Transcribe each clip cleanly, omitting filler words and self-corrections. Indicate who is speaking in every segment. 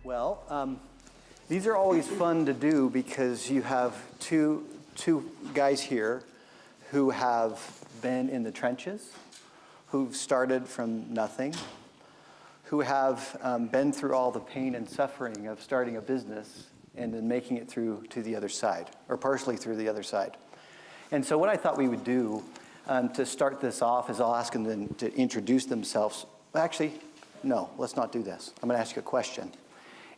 Speaker 1: Well, these are always fun to do because you have two guys here who have been in the trenches, who've started from nothing, who have been through all the pain and suffering of starting a business and then making it through to the other side, or partially through the other side. And so what I thought we would do to start this off is I'll ask them to introduce themselves. Actually, no, let's not do this. I'm going to ask you a question.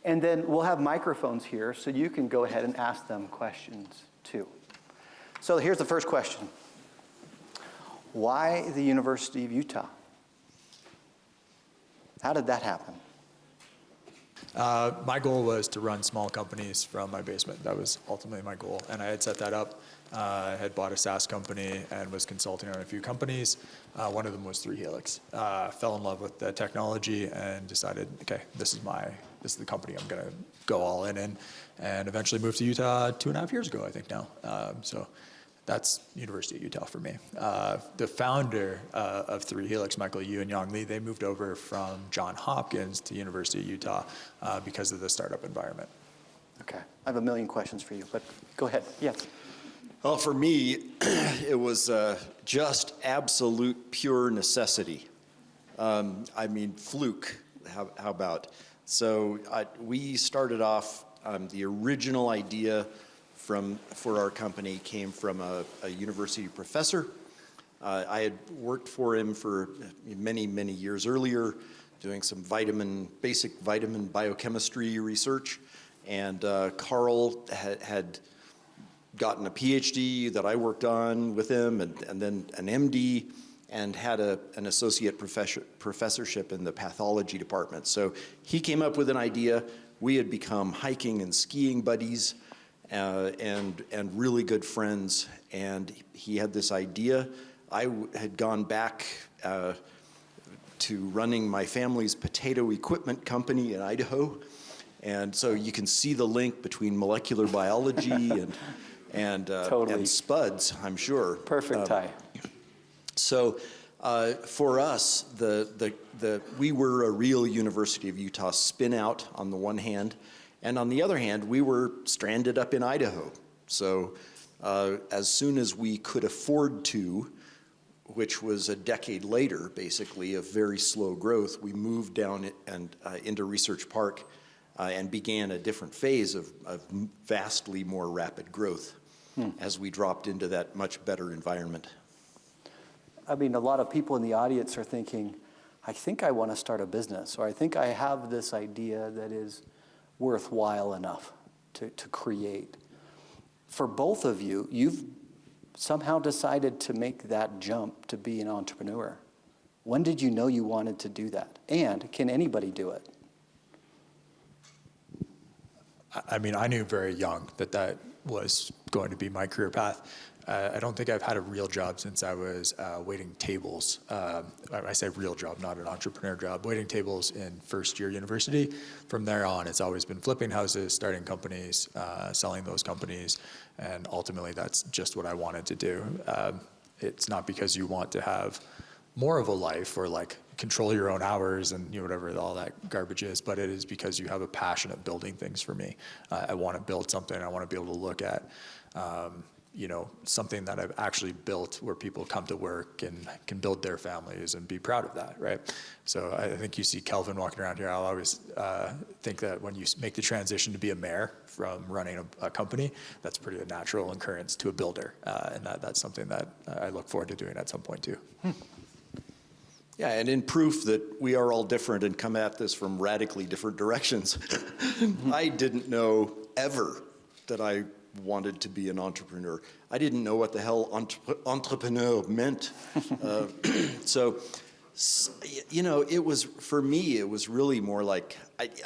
Speaker 1: And then we'll have microphones here so you can go ahead and ask them questions too. So here's the first question. Why the University of Utah? How did that happen?
Speaker 2: My goal was to run small companies from my basement. That was ultimately my goal. And I had set that up. I had bought a SaaS company and was consulting on a few companies. One of them was 3 Helix. Fell in love with the technology and decided, okay, this is the company I'm going to go all in, and eventually moved to Utah 2.5 years ago, I think now. So that's University of Utah for me. The founder of 3 Helix, Michael Yu and Yang Li, they moved over from Johns Hopkins to University of Utah because of the startup environment.
Speaker 1: Okay, I have a million questions for you, but go ahead. Yes.
Speaker 3: Well, for me, it was just absolute pure necessity. I mean, fluke, how about? So we started off, the original idea for our company came from a university professor. I had worked for him for many, many years earlier, doing some basic vitamin biochemistry research. And Carl had gotten a PhD that I worked on with him, and then an MD, and had an associate professorship in the pathology department. So he came up with an idea. We had become hiking and skiing buddies, and really good friends. And he had this idea. I had gone back to running my family's potato equipment company in Idaho. And so you can see the link between molecular biology and
Speaker 1: Totally.
Speaker 3: and spuds, I'm sure.
Speaker 1: Perfect tie.
Speaker 3: So for us, we were a real University of Utah spin out on the one hand, and on the other hand, we were stranded up in Idaho. So as soon as we could afford to, which was a decade later, basically, of very slow growth, we moved down and into Research Park and began a different phase of vastly more rapid growth as we dropped into that much better environment.
Speaker 1: I mean, a lot of people in the audience are thinking, I think I want to start a business, or I think I have this idea that is worthwhile enough to create. For both of you, you've somehow decided to make that jump to be an entrepreneur. When did you know you wanted to do that? And can anybody do it?
Speaker 2: I mean, I knew very young that was going to be my career path. I don't think I've had a real job since I was waiting tables. I say real job, not an entrepreneur job. Waiting tables in first year university. From there on, it's always been flipping houses, starting companies, selling those companies, and ultimately that's just what I wanted to do. It's not because you want to have more of a life or like control your own hours and whatever all that garbage is, but it is because you have a passion of building things for me. I want to build something. I want to be able to look at something that I've actually built where people come to work and can build their families and be proud of that, right? So I think you see Kelvin walking around here. I'll always think that when you make the transition to be a mayor from running a company, that's pretty a natural occurrence to a builder. And that's something that I look forward to doing at some point too.
Speaker 3: Yeah, and in proof that we are all different and come at this from radically different directions, I didn't know ever that I wanted to be an entrepreneur. I didn't know what the hell entrepreneur meant. It was, for me, it was really more like,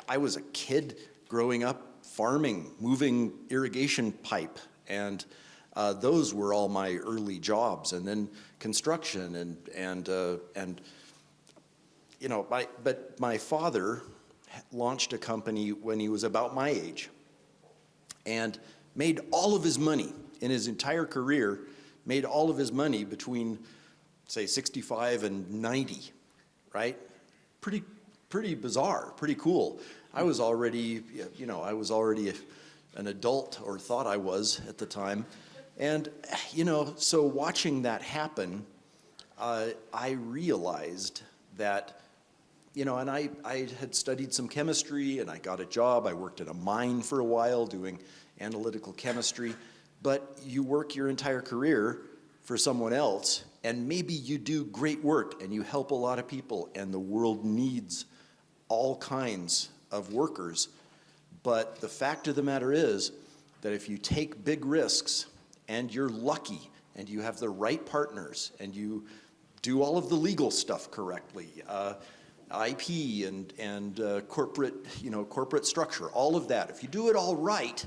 Speaker 3: I was a kid growing up farming, moving irrigation pipe, and those were all my early jobs, and then construction but my father launched a company when he was about my age and made all of his money in his entire career, made all of his money between, say, 65 and 90, right? Pretty pretty bizarre, pretty cool. I was already, an adult, or thought I was at the time. And, so watching that happen, I realized that, and I had studied some chemistry, and I got a job. I worked at a mine for a while doing analytical chemistry. But you work your entire career for someone else, and maybe you do great work, and you help a lot of people, and the world needs all kinds of workers. But the fact of the matter is that if you take big risks, and you're lucky, and you have the right partners, and you do all of the legal stuff correctly, IP and corporate structure, all of that. If you do it all right,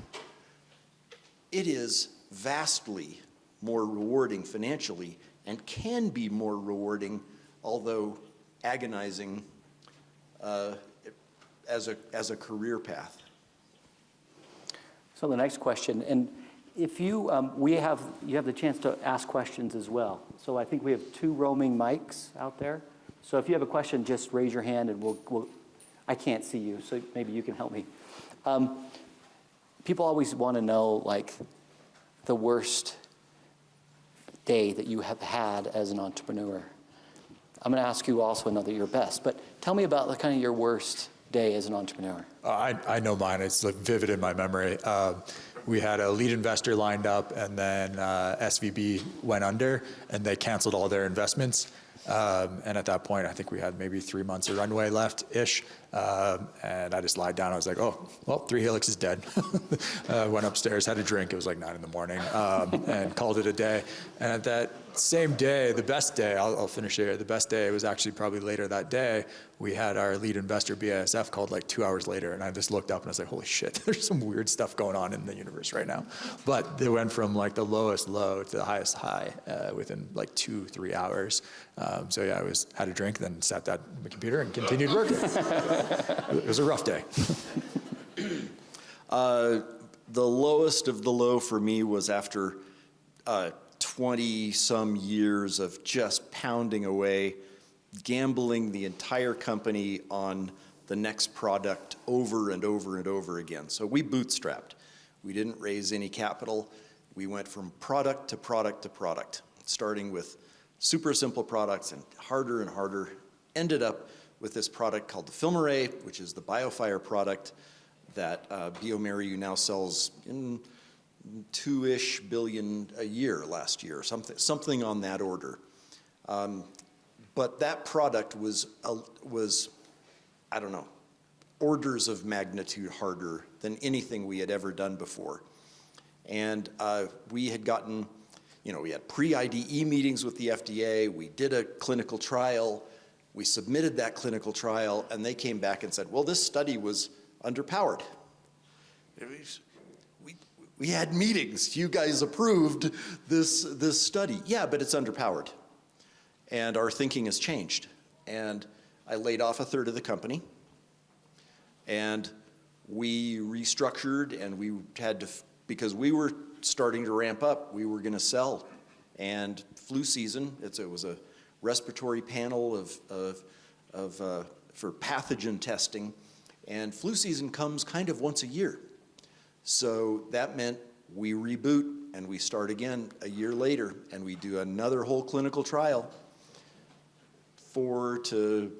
Speaker 3: it is vastly more rewarding financially, and can be more rewarding, although agonizing, as a career path.
Speaker 4: So the next question, and if you have the chance to ask questions as well. So I think we have 2 roaming mics out there. So if you have a question, just raise your hand, and we'll I can't see you, so maybe you can help me. People always want to know, like, the worst day that you have had as an entrepreneur. I'm going to ask you also another your best, but tell me about kind of your worst day as an entrepreneur.
Speaker 2: I know mine. It's like vivid in my memory. We had a lead investor lined up, and then SVB went under, and they canceled all their investments. And at that point, I think we had maybe 3 months of runway left-ish. And I just lied down. I was like, oh, well, 3 Helix is dead. Went upstairs, had a drink. It was like 9 a.m, and called it a day. And at that same day, the best day, I'll finish here. The best day, it was actually probably later that day, we had our lead investor, BASF, called like 2 hours later. And I just looked up and I was like, holy shit, there's some weird stuff going on in the universe right now. But they went from like the lowest low to the highest high within like 2-3 hours. So yeah, I had a drink, then sat down at my computer and continued working. It was a rough day.
Speaker 3: The lowest of the low for me was after 20-some years of just pounding away, gambling the entire company on the next product over and over and over again. So we bootstrapped. We didn't raise any capital. We went from product to product to product, starting with super simple products and harder, ended up with this product called the Film Array, which is the BioFire product that bioMérieux now sells in $2-ish billion a year last year, something on that order. But that product was, I don't know, orders of magnitude harder than anything we had ever done before. And we had gotten, we had pre-IDE meetings with the FDA, we did a clinical trial, we submitted that clinical trial, and they came back and said, well, this study was underpowered. We had meetings. You guys approved this study. Yeah, but it's underpowered. And our thinking has changed. And I laid off 1/3 of the company. And we restructured, and we had to, because we were starting to ramp up, we were going to sell. And flu season, it was a respiratory panel for pathogen testing. And flu season comes kind of once a year. So that meant we reboot and we start again a year later, and we do another whole clinical trial, 4 to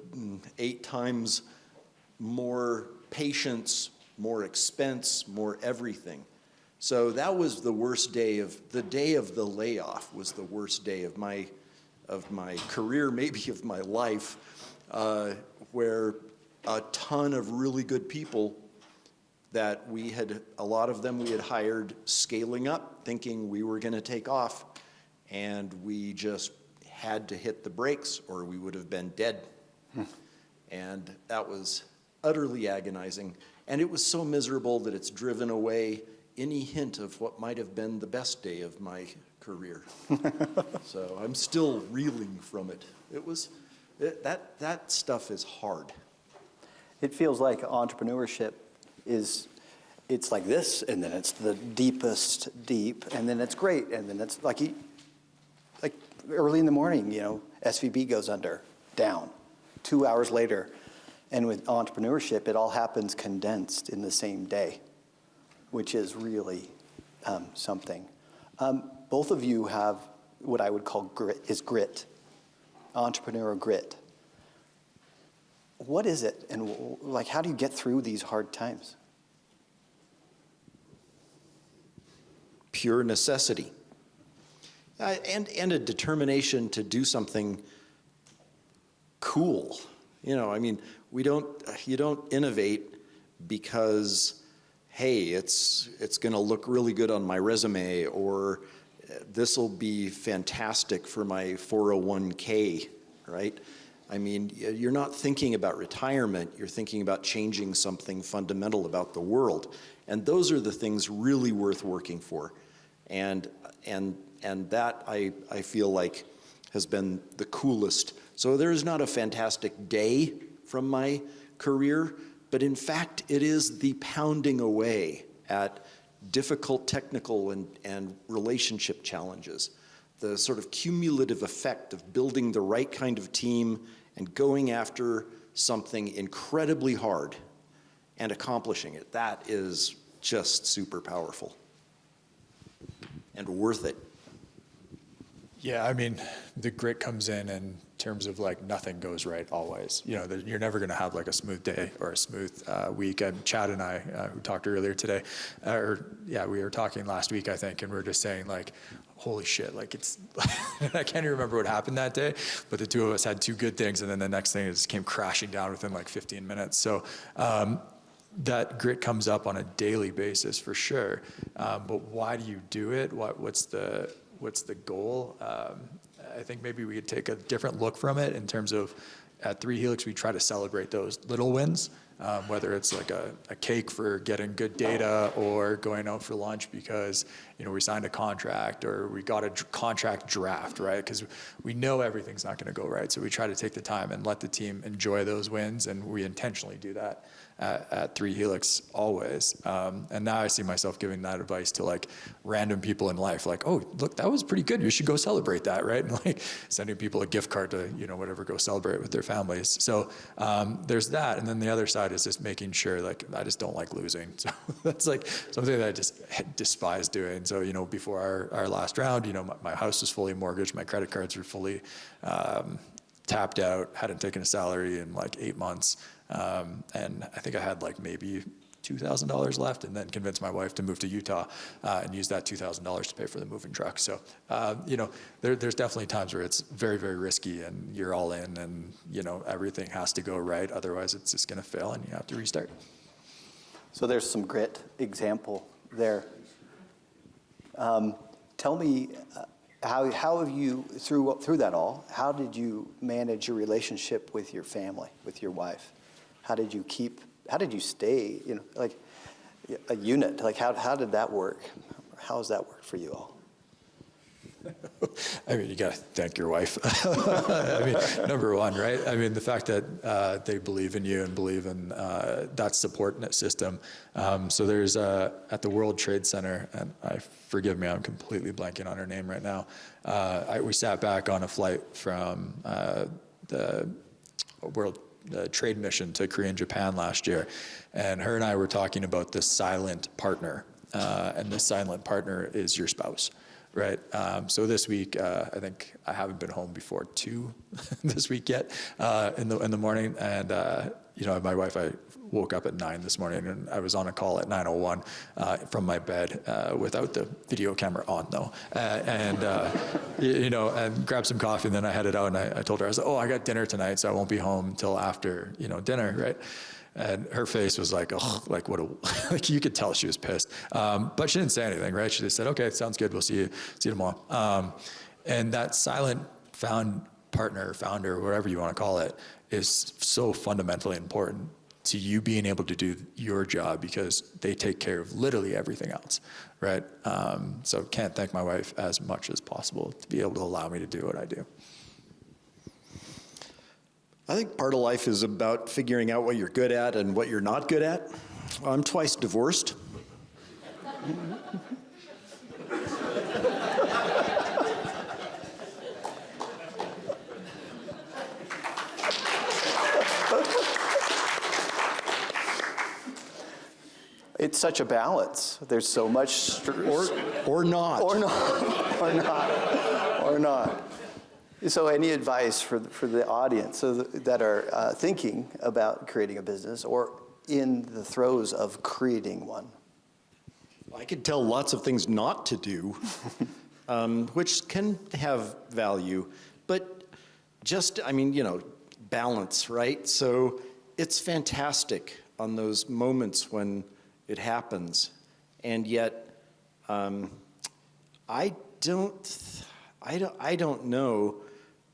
Speaker 3: 8 times more patients, more expense, more everything. So that was the worst day the day of the layoff was the worst day of my career, maybe of my life, where a ton of really good people that a lot of them we had hired scaling up, thinking we were going to take off, and we just had to hit the brakes or we would have been dead. And that was utterly agonizing. And it was so miserable that it's driven away any hint of what might have been the best day of my career. So I'm still reeling from it. That stuff is hard.
Speaker 1: It feels like entrepreneurship it's like this, and then it's the deepest deep, and then it's great, and then it's like early in the morning, SVB goes down. 2 hours later, And with entrepreneurship, it all happens condensed in the same day, which is really something. Both of you have what I would call grit, entrepreneurial grit. What is it, and like, how do you get through these hard times?
Speaker 3: Pure necessity. And a determination to do something cool. You know, I mean, you don't innovate because, hey, it's going to look really good on my resume, or this will be fantastic for my 401k, right? I mean, you're not thinking about retirement, you're thinking about changing something fundamental about the world. And those are the things really worth working for. And that I feel like has been the coolest. So there is not a fantastic day from my career, but in fact, it is the pounding away at difficult technical and relationship challenges, the sort of cumulative effect of building the right kind of team and going after something incredibly hard and accomplishing it. That is just super powerful and worth it.
Speaker 2: Yeah, I mean, the grit comes in terms of like nothing goes right always. You know, you're never going to have like a smooth day or a smooth week. And Chad and I, who talked earlier today, we were talking last week, I think, and we were just saying like, holy shit, like it's, I can't even remember what happened that day, but the two of us had two good things, and then the next thing just came crashing down within like 15 minutes. So that grit comes up on a daily basis for sure. But why do you do it? What's the goal? I think maybe we could take a different look from it in terms of at 3 Helix, we try to celebrate those little wins, whether it's like a cake for getting good data or going out for lunch because, you know, we signed a contract or we got a contract draft, right? Because we know everything's not going to go right. So we try to take the time and let the team enjoy those wins, and we intentionally do that at 3 Helix always. And now I see myself giving that advice to like random people in life, like, oh, look, that was pretty good. You should go celebrate that, right? And like sending people a gift card to, you know, whatever, go celebrate with their families. So there's that. And then the other side is just making sure, like, I just don't like losing. So that's like something that I just despise doing. So, you know, before our last round, you know, my house was fully mortgaged. My credit cards were fully tapped out, hadn't taken a salary in like 8 months. And I think I had like maybe $2,000 left, and then convinced my wife to move to Utah and use that $2,000 to pay for the moving truck. So, you know, there's definitely times where it's very, very risky and you're all in and, you know, everything has to go right. Otherwise, it's just going to fail and you have to restart.
Speaker 1: So there's some grit example there. Tell me, how have you, through that all, how did you manage your relationship with your family, with your wife? How did you stay, you know, like a unit? Like how did that work? How has that worked for you all?
Speaker 2: I mean, you got to thank your wife. I mean, number one, right? I mean, the fact that they believe in you and believe in that support system. So there's at the World Trade Center, and forgive me, I'm completely blanking on her name right now. We sat back on a flight from the trade mission to Korea and Japan last year, and her and I were talking about the silent partner, and the silent partner is your spouse. Right. So this week, I think I haven't been home before 2 this week yet in the morning. And, you know, my wife, I woke up at 9 this morning and I was on a call at 9:01 from my bed without the video camera on, though. You know, and grabbed some coffee, and then I headed out and I told her, I was like, oh, I got dinner tonight, so I won't be home till after, you know, dinner. Right. And her face was like, oh, like what a, like you could tell she was pissed. But she didn't say anything, right? She just said, okay, sounds good. We'll see you tomorrow. And that silent founder, whatever you want to call it, is so fundamentally important to you being able to do your job because they take care of literally everything else, right? So can't thank my wife as much as possible to be able to allow me to do what I do.
Speaker 3: I think part of life is about figuring out what you're good at and what you're not good at. I'm twice divorced.
Speaker 1: It's such a balance. There's so much
Speaker 3: Or not.
Speaker 1: or not, or not, or not. So any advice for the audience that are thinking about creating a business or in the throes of creating one?
Speaker 3: I could tell lots of things not to do, which can have value, but just, balance, right? So it's fantastic on those moments when it happens, and yet I don't know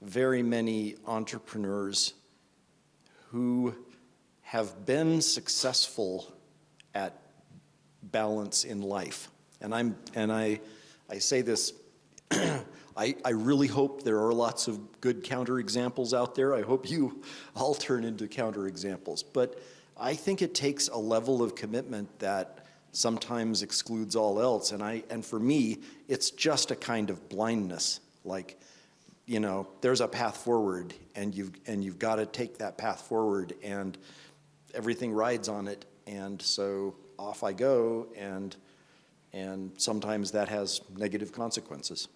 Speaker 3: very many entrepreneurs who have been successful at balance in life. And I say this, I really hope there are lots of good counterexamples out there. I hope you all turn into counterexamples. But I think it takes a level of commitment that sometimes excludes all else. And for me, it's just a kind of blindness. Like, there's a path forward, and you've got to take that path forward, and everything rides on it. And so off I go, and sometimes that has negative consequences.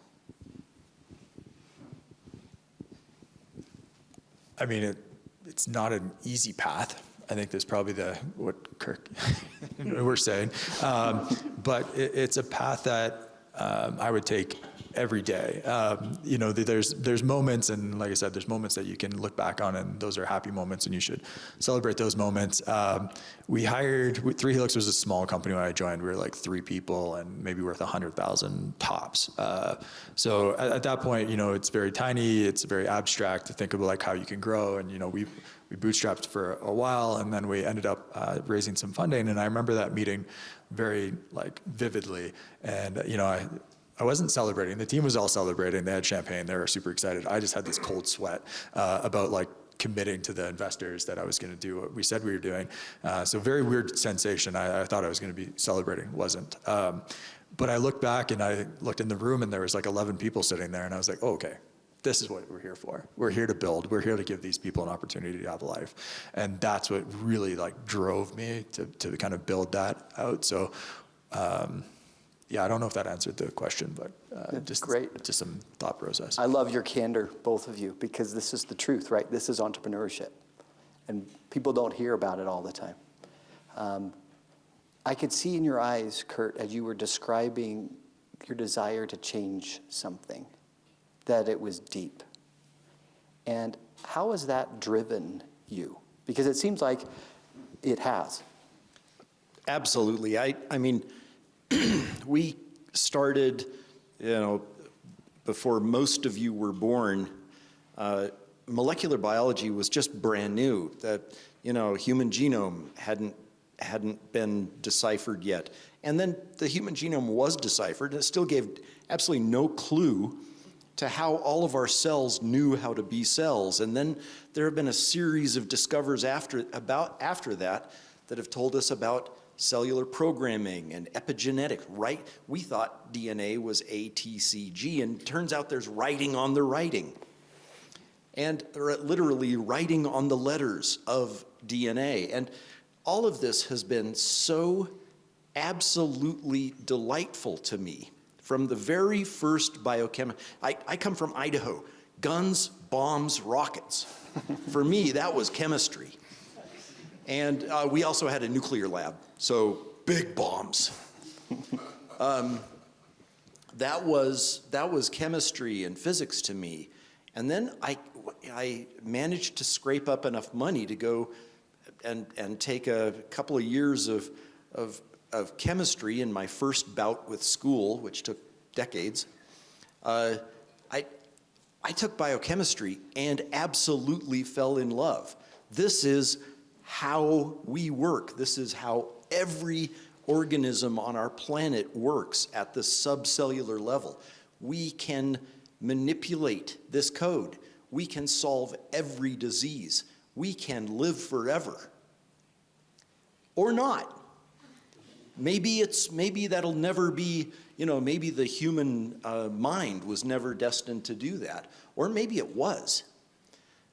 Speaker 2: I mean, it's not an easy path. I think that's probably what Kirk we're saying. But it's a path that I would take every day. There's moments, and like I said, there's moments that you can look back on, and those are happy moments, and you should celebrate those moments. Three Helix was a small company when I joined. We were like 3 people and maybe worth 100,000 tops. So at that point, it's very tiny, it's very abstract to think about like how you can grow, and we bootstrapped for a while, and then we ended up raising some funding. And I remember that meeting very vividly, and I wasn't celebrating. The team was all celebrating. They had champagne. They were super excited. I just had this cold sweat about committing to the investors that I was going to do what we said we were doing. So very weird sensation. I thought I was going to be celebrating. Wasn't. But I looked back and I looked in the room, and there was 11 people sitting there, and I was like, oh, okay. This is what we're here for. We're here to build. We're here to give these people an opportunity to have a life. And that's what really drove me to kind of build that out. So, yeah, I don't know if that answered the question, but just
Speaker 1: great.
Speaker 2: Just some thought process.
Speaker 1: I love your candor, both of you, because this is the truth, right? This is entrepreneurship. And people don't hear about it all the time. I could see in your eyes, Kurt, as you were describing your desire to change something, that it was deep. And how has that driven you? Because it seems like it has.
Speaker 3: Absolutely. I mean, we started, before most of you were born. Molecular biology was just brand new. That human genome hadn't been deciphered yet, and then the human genome was deciphered, and it still gave absolutely no clue to how all of our cells knew how to be cells. And then there have been a series of discoveries after that have told us about cellular programming and epigenetic, right? We thought DNA was A, T, C, G, and turns out there's writing on the writing. And literally writing on the letters of DNA. And all of this has been so absolutely delightful to me. From the very first biochemistry, I come from Idaho. Guns, bombs, rockets. For me, that was chemistry. And we also had a nuclear lab, so big bombs. That was chemistry and physics to me. And then I managed to scrape up enough money to go and take a couple of years of chemistry in my first bout with school, which took decades. I took biochemistry and absolutely fell in love. This is how we work. This is how every organism on our planet works at the subcellular level. We can manipulate this code. We can solve every disease. We can live forever. Or not. Maybe that'll never be, maybe the human mind was never destined to do that. Or maybe it was.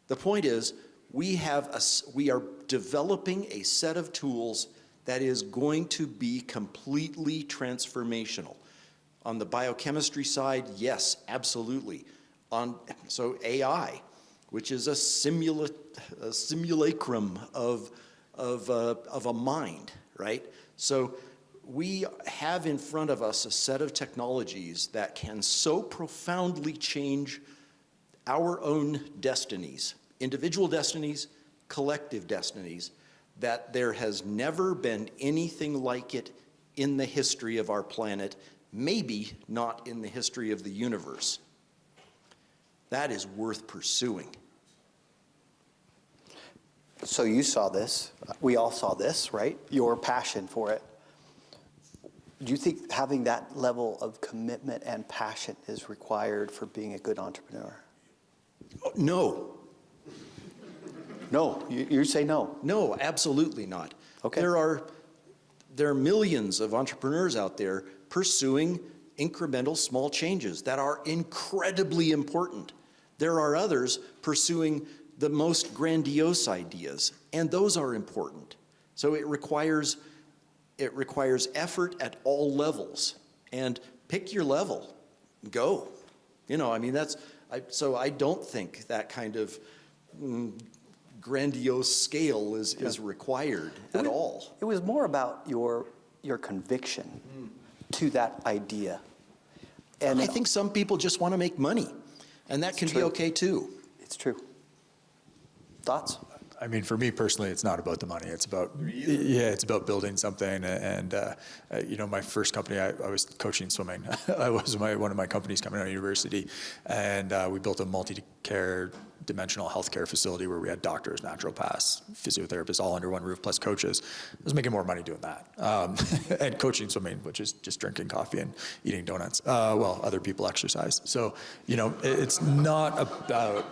Speaker 3: The point is, we are developing a set of tools that is going to be completely transformational. On the biochemistry side, yes, absolutely. So AI, which is a simulacrum of a mind, right? So we have in front of us a set of technologies that can so profoundly change our own destinies, individual destinies, collective destinies, that there has never been anything like it in the history of our planet, maybe not in the history of the universe. That is worth pursuing.
Speaker 1: So you saw this, we all saw this, right? Your passion for it. Do you think having that level of commitment and passion is required for being a good entrepreneur?
Speaker 3: No.
Speaker 1: No, you say no.
Speaker 3: No, absolutely not.
Speaker 1: Okay.
Speaker 3: There are millions of entrepreneurs out there pursuing incremental small changes that are incredibly important. There are others pursuing the most grandiose ideas, and those are important. So it requires effort at all levels, and pick your level, go. So I don't think that kind of grandiose scale is required at all.
Speaker 1: It was more about your conviction to that idea. And
Speaker 3: I think some people just want to make money, and that can be okay too.
Speaker 1: It's true. Thoughts?
Speaker 2: I mean, for me personally, it's not about the money. It's about, it's about building something. And my first company, I was coaching swimming. I was one of my companies coming out of university, and we built a multi-care dimensional healthcare facility where we had doctors, naturopaths, physiotherapists, all under one roof, plus coaches. I was making more money doing that. And coaching swimming, which is just drinking coffee and eating donuts, while other people exercise. So, it's not about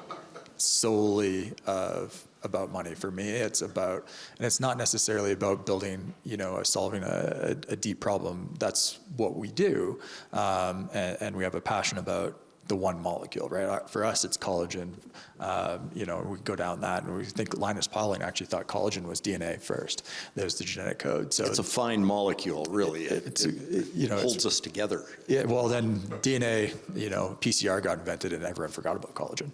Speaker 2: solely about money for me. It's about, and it's not necessarily about building, solving a deep problem. That's what we do, and we have a passion about the one molecule, right? For us, it's collagen. We go down that, and we think Linus Pauling actually thought collagen was DNA first. There's the genetic code. So
Speaker 3: it's a fine molecule, really. It holds us together.
Speaker 2: Yeah. Well, then DNA, PCR got invented, and everyone forgot about collagen.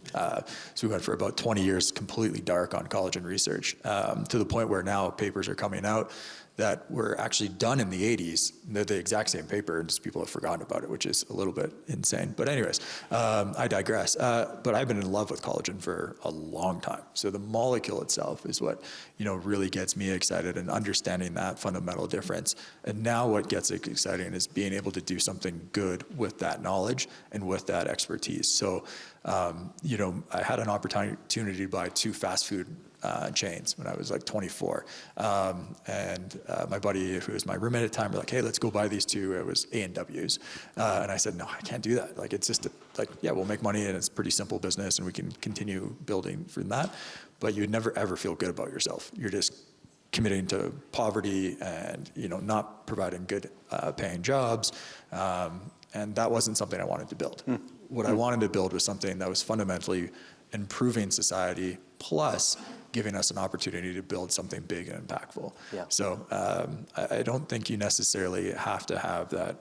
Speaker 2: So we went for about 20 years completely dark on collagen research, to the point where now papers are coming out that were actually done in the 80s. They're the exact same paper, and just people have forgotten about it, which is a little bit insane. But anyways, I digress. But I've been in love with collagen for a long time. So the molecule itself is what, really gets me excited, and understanding that fundamental difference. And now what gets exciting is being able to do something good with that knowledge and with that expertise. So, I had an opportunity to buy 2 fast food chains when I was like 24. And my buddy, who was my roommate at the time, were like, hey, let's go buy these 2. It was A&W's. And I said, no, I can't do that. Like, it's just we'll make money, and it's a pretty simple business, and we can continue building from that. But you'd never, ever feel good about yourself. You're just committing to poverty and, not providing good paying jobs. And that wasn't something I wanted to build. What I wanted to build was something that was fundamentally improving society, plus giving us an opportunity to build something big and impactful.
Speaker 1: Yeah.
Speaker 2: So I don't think you necessarily have to have that,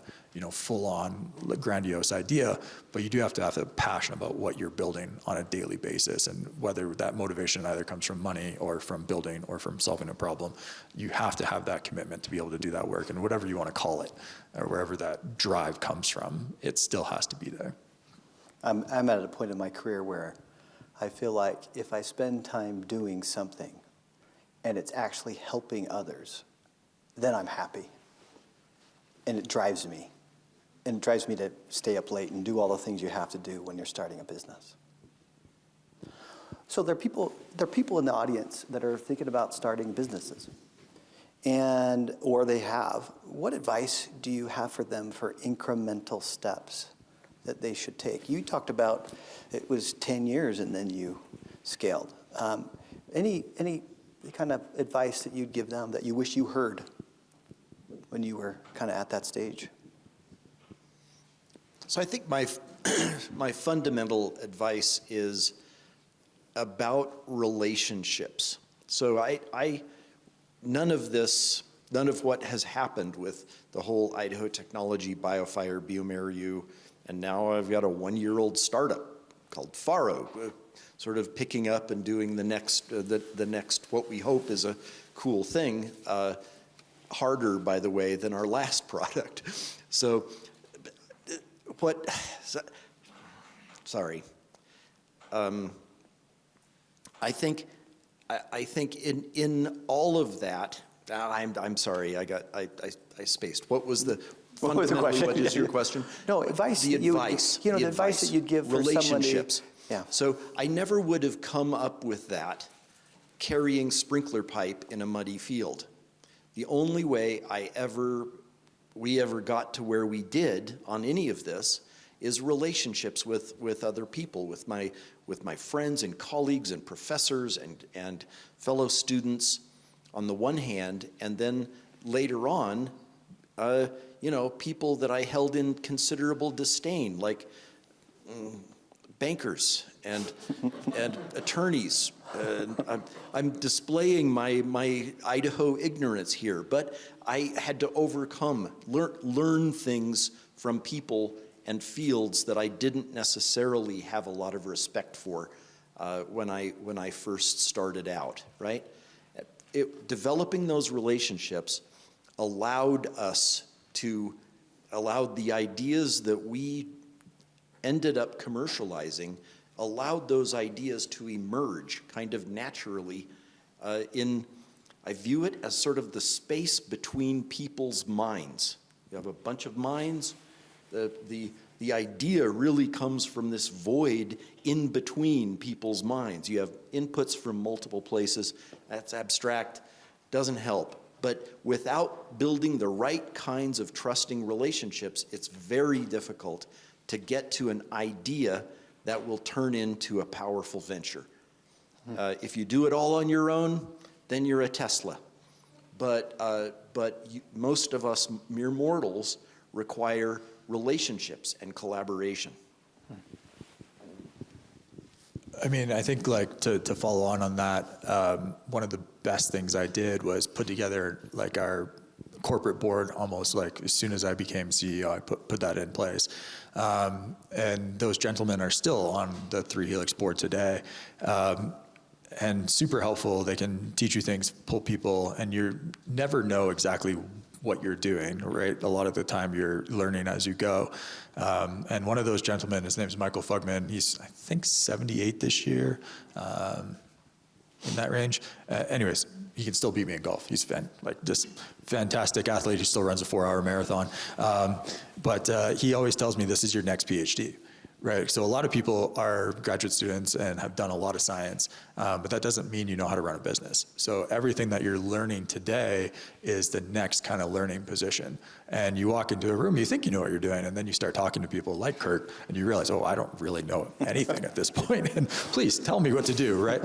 Speaker 2: full-on grandiose idea, but you do have to have a passion about what you're building on a daily basis, and whether that motivation either comes from money or from building or from solving a problem, you have to have that commitment to be able to do that work, and whatever you want to call it, or wherever that drive comes from, it still has to be there.
Speaker 1: I'm at a point in my career where I feel like if I spend time doing something and it's actually helping others, then I'm happy. And it drives me. And it drives me to stay up late and do all the things you have to do when you're starting a business. So there are people in the audience that are thinking about starting businesses, or they have. What advice do you have for them for incremental steps that they should take? You talked about it was 10 years and then you scaled. Any kind of advice that you'd give them that you wish you heard when you were kind of at that stage?
Speaker 3: So I think my fundamental advice is about relationships. So none of this none of what has happened with the whole Idaho Technology, BioFire, bioMérieux, and now I've got a 1-year-old startup called Faro, sort of picking up and doing the next, what we hope is a cool thing, harder, by the way, than our last product. So, sorry. I think in all of that, I'm sorry, I spaced. What was the
Speaker 1: question?
Speaker 3: What is your question?
Speaker 1: No, advice.
Speaker 3: The
Speaker 1: the
Speaker 3: advice.
Speaker 1: advice that you'd give for
Speaker 3: relationships.
Speaker 1: Yeah.
Speaker 3: So I never would have come up with that carrying sprinkler pipe in a muddy field. The only way we ever got to where we did on any of this is relationships with other people, with my friends and colleagues and professors and fellow students on the one hand, and then later on, people that I held in considerable disdain, like bankers and attorneys. I'm displaying my Idaho ignorance here, but I had to learn things from people and fields that I didn't necessarily have a lot of respect for when I first started out, right? Developing those relationships allowed the ideas that we ended up commercializing, allowed those ideas to emerge kind of naturally I view it as sort of the space between people's minds. You have a bunch of minds. The idea really comes from this void in between people's minds. You have inputs from multiple places. That's abstract, doesn't help. But without building the right kinds of trusting relationships, it's very difficult to get to an idea that will turn into a powerful venture. If you do it all on your own, then you're a Tesla. But most of us mere mortals require relationships and collaboration.
Speaker 2: I mean, I think like to follow on that, one of the best things I did was put together like our corporate board almost like as soon as I became CEO, I put that in place. And those gentlemen are still on the 3 Helix board today. And super helpful. They can teach you things, pull people, and you never know exactly what you're doing, right? A lot of the time you're learning as you go. And one of those gentlemen, his name's Michael Fugman. He's, I think, 78 this year, in that range. Anyways, he can still beat me in golf. He's just fantastic athlete. He still runs a 4-hour marathon. But he always tells me this is your next PhD. Right, so a lot of people are graduate students and have done a lot of science, but that doesn't mean you know how to run a business. So everything that you're learning today is the next kind of learning position. And you walk into a room, you think you know what you're doing, and then you start talking to people like Kirk, and you realize, oh, I don't really know anything at this point, and please tell me what to do, right?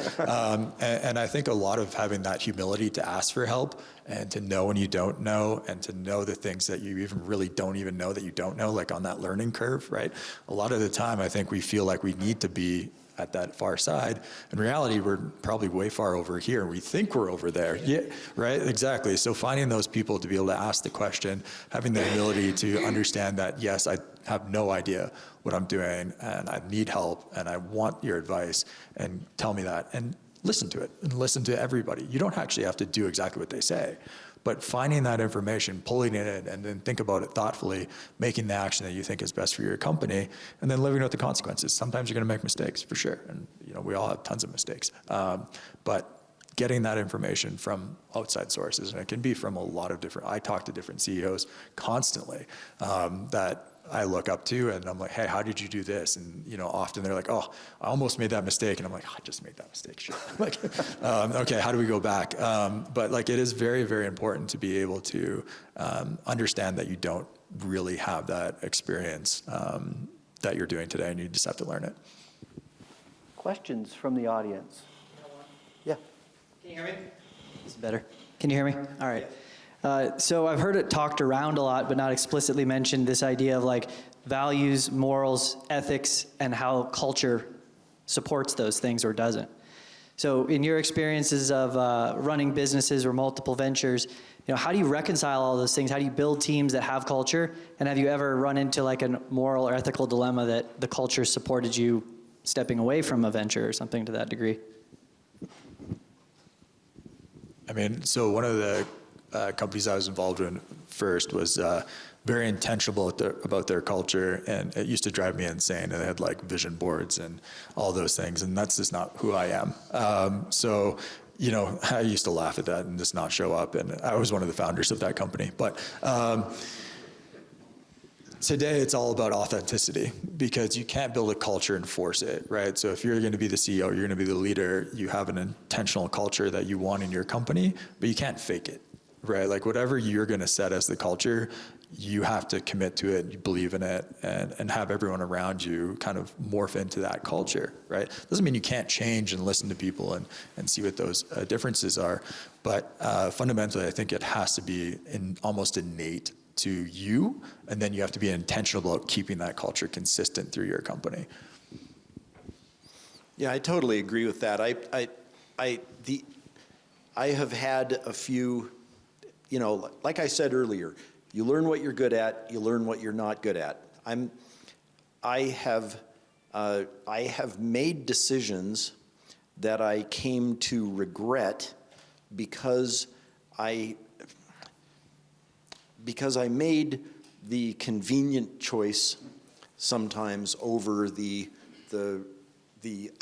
Speaker 2: And I think a lot of having that humility to ask for help and to know when you don't know, and to know the things that you even really don't even know that you don't know, like on that learning curve, right? A lot of the time, I think we feel like we need to be at that far side. In reality, we're probably way far over here, and we think we're over there. Yeah, right, exactly. So finding those people to be able to ask the question, having the ability to understand that, yes, I have no idea what I'm doing, and I need help, and I want your advice, and tell me that. And listen to it, and listen to everybody. You don't actually have to do exactly what they say, but finding that information, pulling it in, and then think about it thoughtfully, making the action that you think is best for your company, and then living with the consequences. Sometimes you're gonna make mistakes, for sure, and we all have tons of mistakes. But getting that information from outside sources, and it can be from a lot of different, I talk to different CEOs constantly that I look up to, and I'm like, hey, how did you do this? And often they're like, oh, I almost made that mistake, and I'm like, oh, I just made that mistake. Sure. Like, okay, how do we go back? But it is very, very important to be able to understand that you don't really have that experience that you're doing today, and you just have to learn it.
Speaker 1: Questions from the audience? Yeah.
Speaker 5: Can you hear me? This is better. Can you hear me? All right. So I've heard it talked around a lot, but not explicitly mentioned, this idea of values, morals, ethics, and how culture supports those things or doesn't. So in your experiences of running businesses or multiple ventures, how do you reconcile all those things? How do you build teams that have culture? And have you ever run into like a moral or ethical dilemma that the culture supported you stepping away from a venture or something to that degree?
Speaker 2: I mean, so one of the companies I was involved in first was very intentional about their culture, and it used to drive me insane. And they had like vision boards and all those things, and that's just not who I am. So, I used to laugh at that and just not show up. And I was one of the founders of that company. But today it's all about authenticity, because you can't build a culture and force it, right? So if you're going to be the CEO, you're going to be the leader, you have an intentional culture that you want in your company, but you can't fake it, right? Like whatever you're going to set as the culture, you have to commit to it, you believe in it, and have everyone around you kind of morph into that culture, right? Doesn't mean you can't change and listen to people and see what those differences are, but fundamentally I think it has to be almost innate to you, and then you have to be intentional about keeping that culture consistent through your company.
Speaker 3: Yeah, I totally agree with that. I have had a few, like I said earlier, you learn what you're good at, you learn what you're not good at. I have made decisions that I came to regret because I made the convenient choice sometimes over the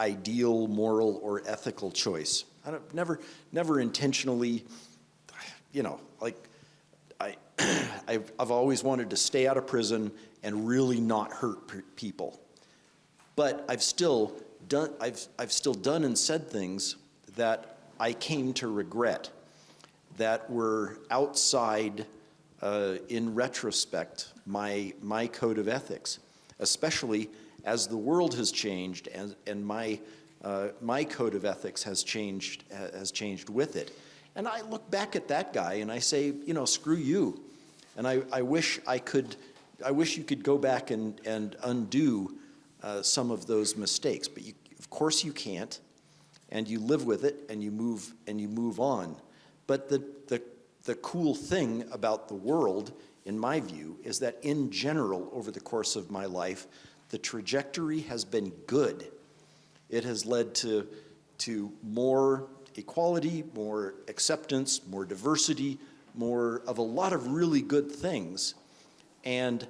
Speaker 3: ideal moral or ethical choice. Never intentionally, I've always wanted to stay out of prison and really not hurt people. But I've still done and said things that I came to regret, that were outside, in retrospect, my code of ethics, especially as the world has changed and my code of ethics has changed with it. And I look back at that guy and I say, screw you. And I wish you could go back and undo some of those mistakes. But of course you can't, and you live with it and you move on. But the cool thing about the world, in my view, is that in general, over the course of my life, the trajectory has been good. It has led to more equality, more acceptance, more diversity, more of a lot of really good things, and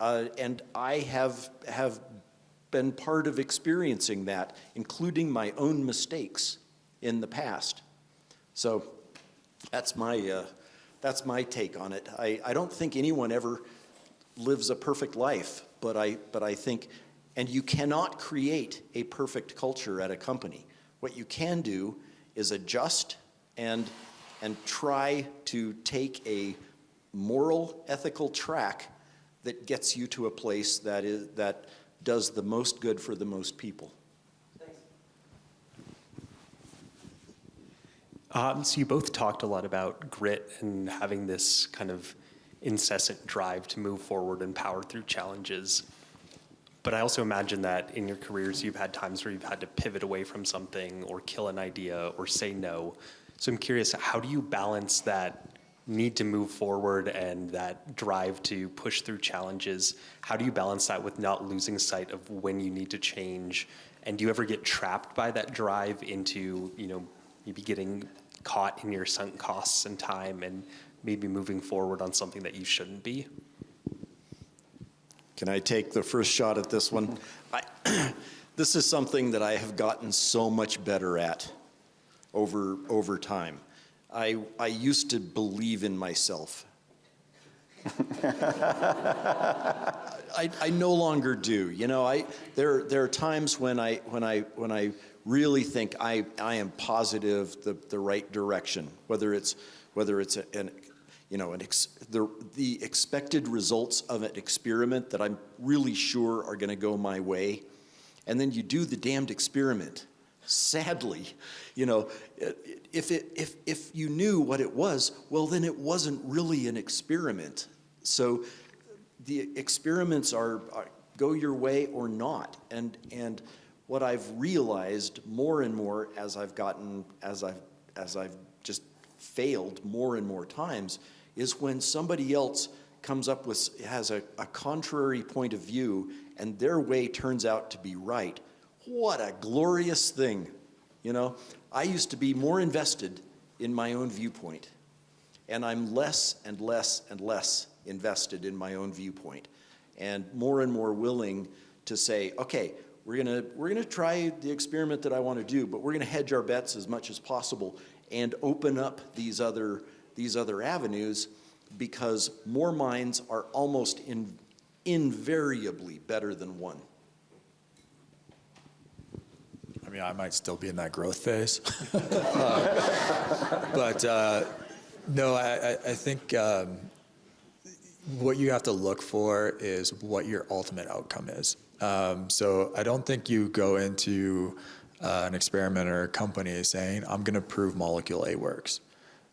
Speaker 3: I have been part of experiencing that, including my own mistakes in the past. So that's my take on it. I don't think anyone ever lives a perfect life, but I think, and you cannot create a perfect culture at a company. What you can do is adjust and try to take a moral, ethical track that gets you to a place that does the most good for the most people.
Speaker 6: So you both talked a lot about grit and having this kind of incessant drive to move forward and power through challenges. But I also imagine that in your careers, you've had times where you've had to pivot away from something or kill an idea or say no. So I'm curious, how do you balance that need to move forward and that drive to push through challenges? How do you balance that with not losing sight of when you need to change? And do you ever get trapped by that drive into, maybe getting caught in your sunk costs and time and maybe moving forward on something that you shouldn't be?
Speaker 3: Can I take the first shot at this one? This is something that I have gotten so much better at over time. I used to believe in myself. I no longer do. There are times when I really think I am positive the right direction, whether it's the expected results of an experiment that I'm really sure are going to go my way, and then you do the damned experiment. Sadly, if you knew what it was, well, then it wasn't really an experiment. So the experiments are go your way or not, and what I've realized more and more as I've just failed more and more times is when somebody else has a contrary point of view and their way turns out to be right. What a glorious thing. You know, I used to be more invested in my own viewpoint, and I'm less and less and less invested in my own viewpoint, and more willing to say, okay, we're gonna try the experiment that I want to do, but we're gonna hedge our bets as much as possible and open up these other avenues, because more minds are almost invariably better than one.
Speaker 2: I mean, I might still be in that growth phase. But no, I think what you have to look for is what your ultimate outcome is. So I don't think you go into an experiment or a company saying, I'm going to prove molecule A works,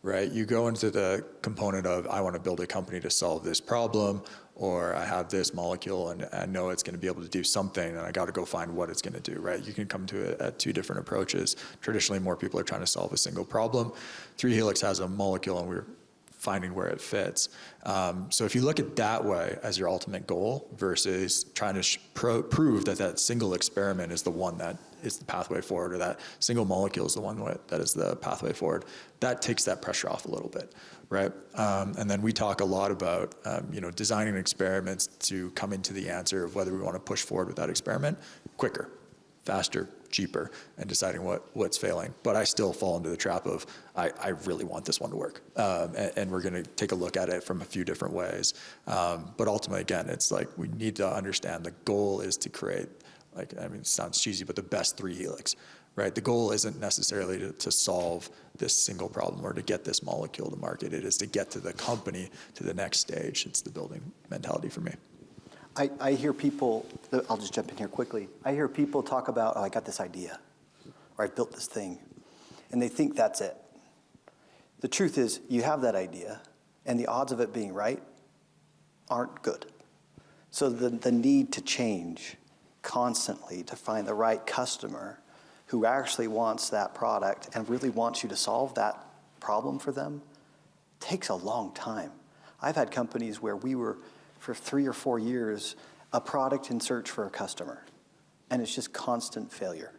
Speaker 2: right? You go into the component of, I want to build a company to solve this problem, or I have this molecule and I know it's going to be able to do something, and I got to go find what it's going to do, right? You can come to it at two different approaches. Traditionally, more people are trying to solve a single problem. 3-Helix has a molecule, and we're finding where it fits. So if you look at that way as your ultimate goal versus trying to prove that single experiment is the one that is the pathway forward, or that single molecule is the one that is the pathway forward, that takes that pressure off a little bit, right? And then we talk a lot about designing experiments to come into the answer of whether we want to push forward with that experiment quicker, faster, cheaper, and deciding what's failing. But I still fall into the trap of, I really want this one to work. And we're going to take a look at it from a few different ways. But ultimately, again, it's like we need to understand the goal is to create, it sounds cheesy, but the best 3-Helix, right? The goal isn't necessarily to solve this single problem or to get this molecule to market. It is to get to the company to the next stage. It's the building mentality for me.
Speaker 1: I hear people, I'll just jump in here quickly. I hear people talk about, I got this idea, or I built this thing, and they think that's it. The truth is, you have that idea, and the odds of it being right aren't good. So the need to change constantly to find the right customer who actually wants that product and really wants you to solve that problem for them takes a long time. I've had companies where we were, for 3 or 4 years, a product in search for a customer. And it's just constant failure.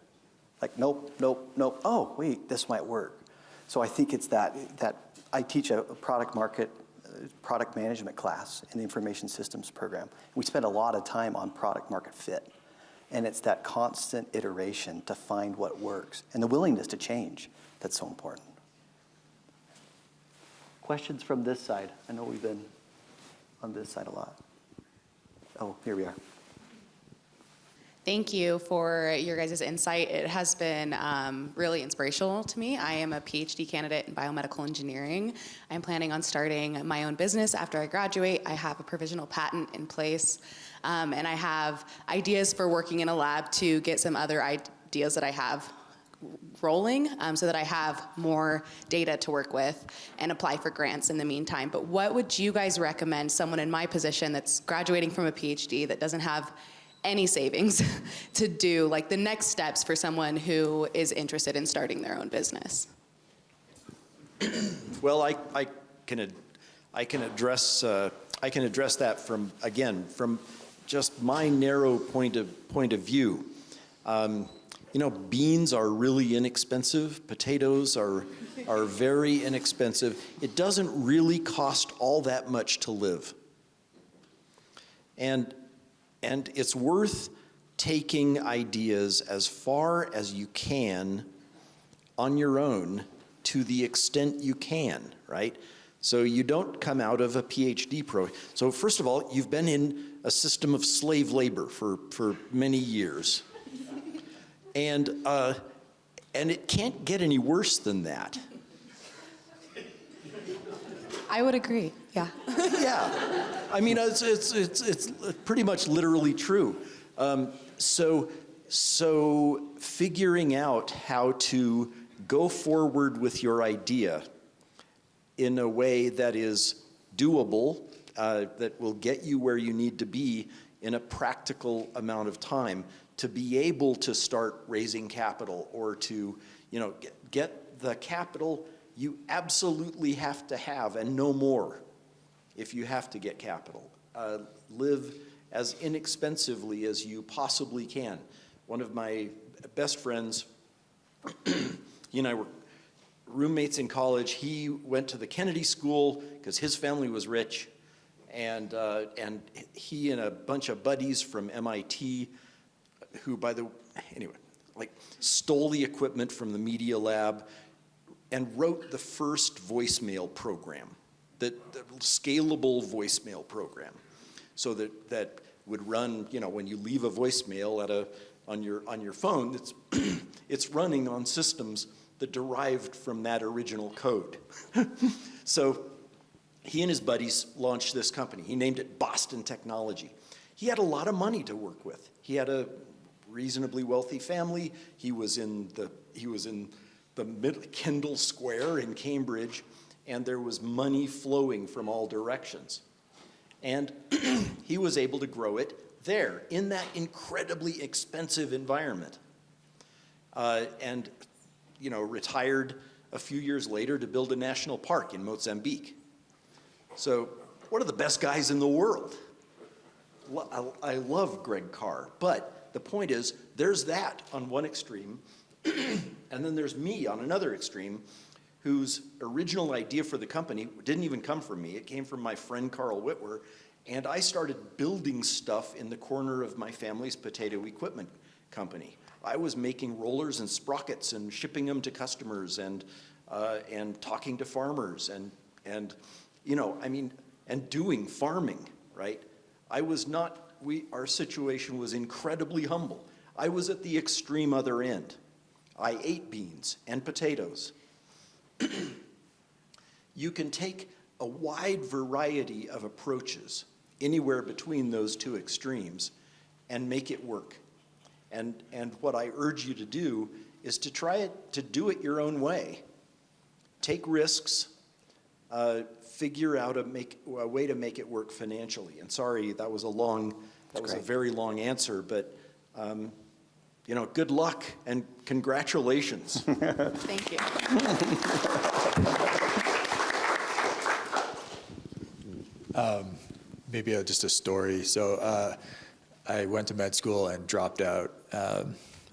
Speaker 1: Like, nope. Oh, wait, this might work. So I think it's that I teach a product management class in the information systems program. We spend a lot of time on product market fit. And it's that constant iteration to find what works and the willingness to change that's so important. Questions from this side? I know we've been on this side a lot. Oh, here we are.
Speaker 7: Thank you for your guys' insight. It has been really inspirational to me. I am a PhD candidate in biomedical engineering. I'm planning on starting my own business after I graduate. I have a provisional patent in place, and I have ideas for working in a lab to get some other ideas that I have rolling so that I have more data to work with and apply for grants in the meantime. But what would you guys recommend someone in my position that's graduating from a PhD that doesn't have any savings to do, like the next steps for someone who is interested in starting their own business?
Speaker 3: Well, I can address that from just my narrow point of view. Beans are really inexpensive. Potatoes are very inexpensive. It doesn't really cost all that much to live. And it's worth taking ideas as far as you can on your own to the extent you can, right? So you don't come out of a PhD program. So first of all, you've been in a system of slave labor for many years. And it can't get any worse than that.
Speaker 7: I would agree, yeah.
Speaker 3: Yeah, I mean, it's pretty much literally true. So figuring out how to go forward with your idea in a way that is doable, that will get you where you need to be in a practical amount of time, to be able to start raising capital or to, get the capital you absolutely have to have and no more if you have to get capital. Live as inexpensively as you possibly can. One of my best friends, he and I were roommates in college. He went to the Kennedy School because his family was rich, and he and a bunch of buddies from MIT, who stole the equipment from the Media Lab and wrote the first voicemail program, the scalable voicemail program, so that would run, when you leave a voicemail on your phone, it's running on systems that derived from that original code. So he and his buddies launched this company. He named it Boston Technology. He had a lot of money to work with. He had a reasonably wealthy family. He was in the Kendall Square in Cambridge, and there was money flowing from all directions. And he was able to grow it there in that incredibly expensive environment. And retired a few years later to build a national park in Mozambique. So one of the best guys in the world. I love Greg Carr, but the point is, there's that on one extreme, and then there's me on another extreme, whose original idea for the company didn't even come from me. It came from my friend Carl Whitwer, and I started building stuff in the corner of my family's potato equipment company. I was making rollers and sprockets and shipping them to customers and talking to farmers and doing farming, right? Our situation was incredibly humble. I was at the extreme other end. I ate beans and potatoes. You can take a wide variety of approaches anywhere between those two extremes and make it work. And what I urge you to do is to try to do it your own way. Take risks, figure out a way to make it work financially. And sorry, that was a very long answer, but good luck and congratulations.
Speaker 7: Thank you.
Speaker 2: Maybe just a story. So I went to med school and dropped out,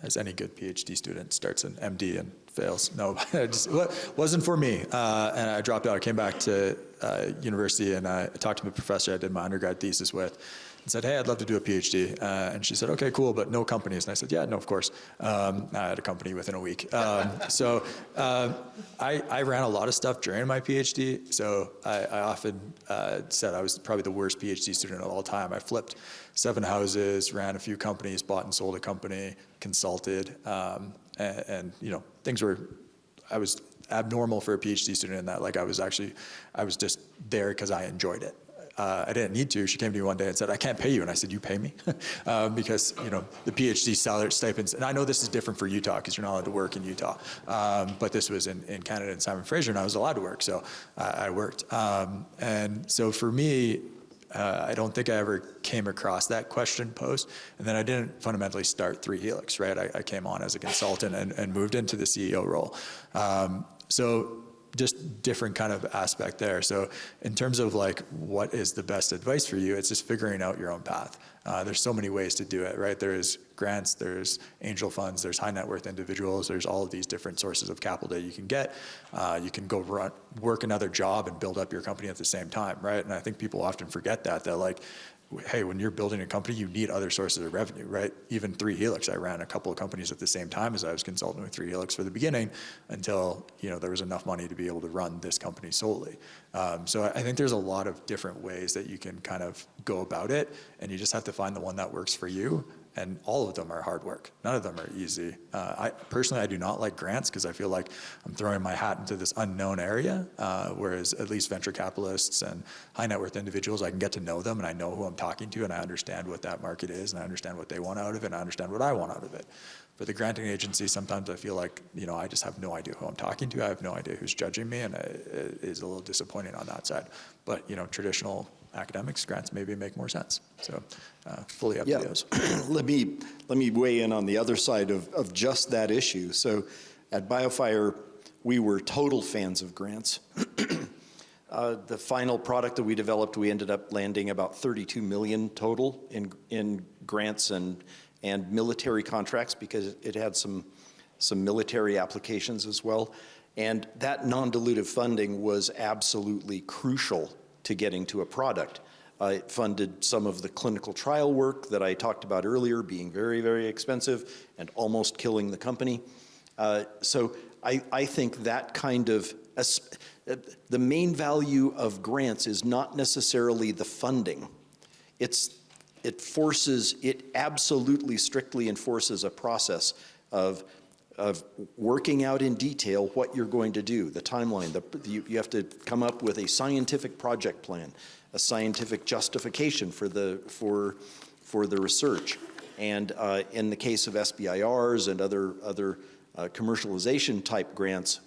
Speaker 2: as any good PhD student starts an MD and fails. No, it wasn't for me. And I dropped out. I came back to university and I talked to the professor I did my undergrad thesis with and said, hey, I'd love to do a PhD. And she said, okay, cool, but no companies. And I said, yeah, no, of course. I had a company within a week. So I ran a lot of stuff during my PhD. So I often said I was probably the worst PhD student of all time. I flipped 7 houses, ran a few companies, bought and sold a company, consulted, and things were, I was abnormal for a PhD student in that, I was just there because I enjoyed it. I didn't need to. She came to me one day and said, I can't pay you. And I said, you pay me? Because, the PhD salary stipends, and I know this is different for Utah because you're not allowed to work in Utah. But this was in Canada and Simon Fraser, and I was allowed to work, so I worked. And so for me, I don't think I ever came across that question posed. And then I didn't fundamentally start 3 Helix, right? I came on as a consultant and moved into the CEO role. So just different kind of aspect there. So in terms of what is the best advice for you, it's just figuring out your own path. There's so many ways to do it, right? There's grants, there's angel funds, there's high net worth individuals, there's all of these different sources of capital that you can get. You can go work another job and build up your company at the same time, right? And I think people often forget that hey, when you're building a company, you need other sources of revenue, right? Even 3 Helix, I ran a couple of companies at the same time as I was consulting with 3 Helix for the beginning until, there was enough money to be able to run this company solely. So I think there's a lot of different ways that you can kind of go about it, and you just have to find the one that works for you. And all of them are hard work. None of them are easy. I do not like grants because I feel like I'm throwing my hat into this unknown area, whereas at least venture capitalists and high net worth individuals, I can get to know them and I know who I'm talking to and I understand what that market is and I understand what they want out of it and I understand what I want out of it. For the granting agency, sometimes I feel like, I just have no idea who I'm talking to. I have no idea who's judging me, and it is a little disappointing on that side. But, traditional academics, grants maybe make more sense. So fully up
Speaker 3: Yeah,
Speaker 2: to those.
Speaker 3: let me weigh in on the other side of just that issue. So at BioFire, we were total fans of grants. The final product that we developed, we ended up landing about 32 million total in grants and military contracts, because it had some military applications as well. And that non-dilutive funding was absolutely crucial to getting to a product. It funded some of the clinical trial work that I talked about earlier, being very, very expensive and almost killing the company. So I think that kind of, the main value of grants is not necessarily the funding. It absolutely strictly enforces a process of working out in detail what you're going to do, the timeline. You have to come up with a scientific project plan, a scientific justification for the research. And in the case of SBIRs and other commercialization type grants,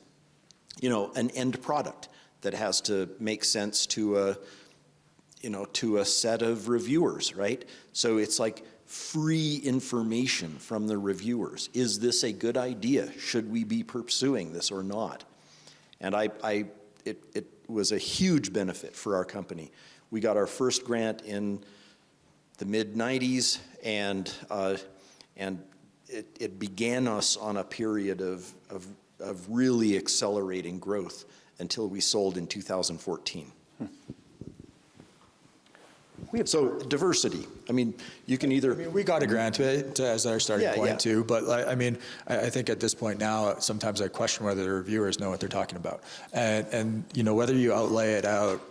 Speaker 3: an end product that has to make sense to a set of reviewers, right? So it's like free information from the reviewers. Is this a good idea? Should we be pursuing this or not? And it was a huge benefit for our company. We got our first grant in the mid-90s, and it began us on a period of really accelerating growth until we sold in 2014. So diversity. I mean, you can either...
Speaker 2: We got a grant as our starting point too, but I think at this point now, sometimes I question whether the reviewers know what they're talking about. And whether you outlay it out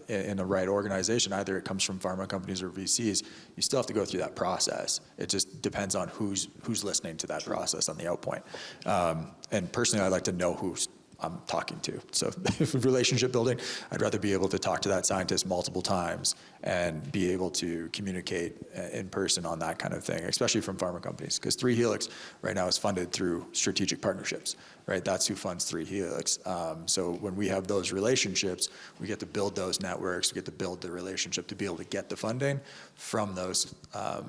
Speaker 2: in the right organization, either it comes from pharma companies or VCs, you still have to go through that process. It just depends on who's listening to that process on the out point. And personally, I'd like to know who's I'm talking to. So relationship building, I'd rather be able to talk to that scientist multiple times and be able to communicate in person on that kind of thing, especially from pharma companies. Because 3 Helix right now is funded through strategic partnerships, right? That's who funds 3 Helix. So when we have those relationships, we get to build those networks, we get to build the relationship to be able to get the funding from those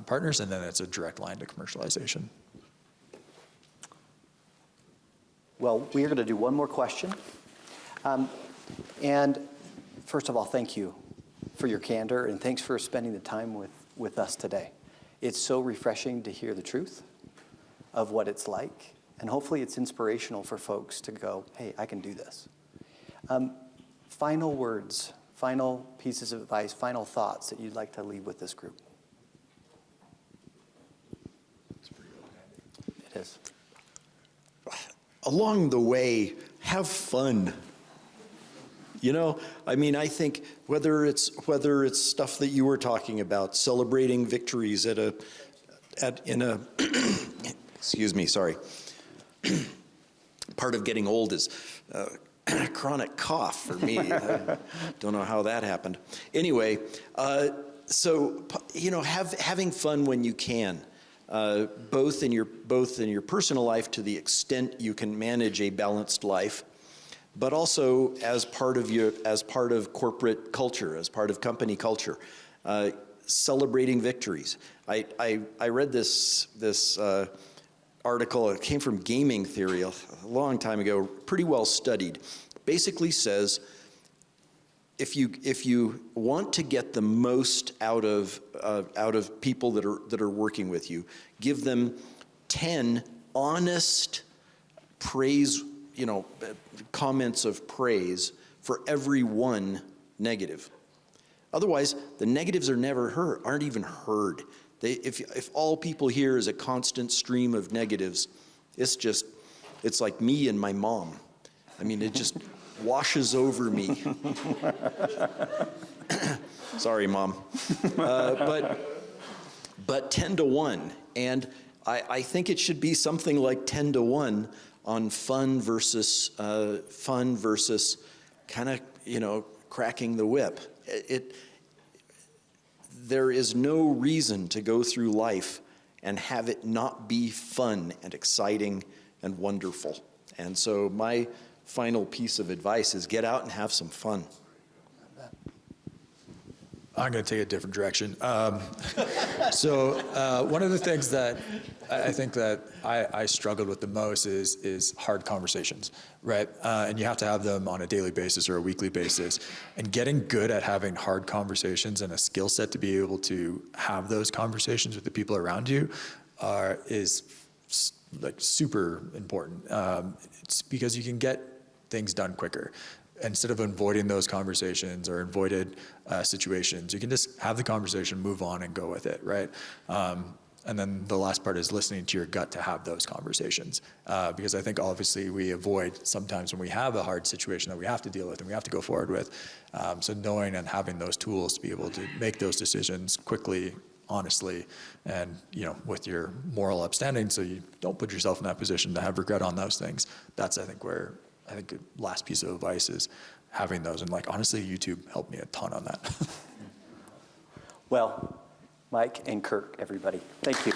Speaker 2: partners, and then it's a direct line to commercialization.
Speaker 1: Well, we are going to do one more question. And first of all, thank you for your candor, and thanks for spending the time with us today. It's so refreshing to hear the truth of what it's like, and hopefully it's inspirational for folks to go, hey, I can do this. Final words, final pieces of advice, final thoughts that you'd like to leave with this group. It is.
Speaker 3: Along the way, have fun. I think whether it's stuff that you were talking about, celebrating victories in a excuse me, sorry. Part of getting old is chronic cough for me. I don't know how that happened. Anyway, so having fun when you can. Both in your personal life, to the extent you can manage a balanced life, but also as part of corporate culture, as part of company culture, celebrating victories. I read this article. It came from Gaming Theory a long time ago, pretty well studied. Basically says, if you want to get the most out of people that are working with you, give them 10 honest praise, comments of praise for every one negative. Otherwise, the negatives aren't even heard. If all people hear is a constant stream of negatives, it's like me and my mom. It just washes over me. Sorry, Mom. But 10 to 1. And I think it should be something like 10 to 1 on fun versus kind of, cracking the whip. There is no reason to go through life and have it not be fun and exciting and wonderful. And so my final piece of advice is get out and have some fun.
Speaker 2: I'm going to take a different direction. So one of the things that I think that I struggled with the most is hard conversations, right? And you have to have them on a daily basis or a weekly basis. And getting good at having hard conversations and a skill set to be able to have those conversations with the people around you is like super important. It's because you can get things done quicker. Instead of avoiding those conversations or avoided situations, you can just have the conversation, move on, and go with it, right? And then the last part is listening to your gut to have those conversations. Because I think obviously we avoid sometimes when we have a hard situation that we have to deal with and we have to go forward with. So knowing and having those tools to be able to make those decisions quickly, honestly, and with your moral upstanding, so you don't put yourself in that position to have regret on those things. That's I think the last piece of advice is having those, and honestly, YouTube helped me a ton on that.
Speaker 4: Well, Mike and Kirk, everybody, thank you.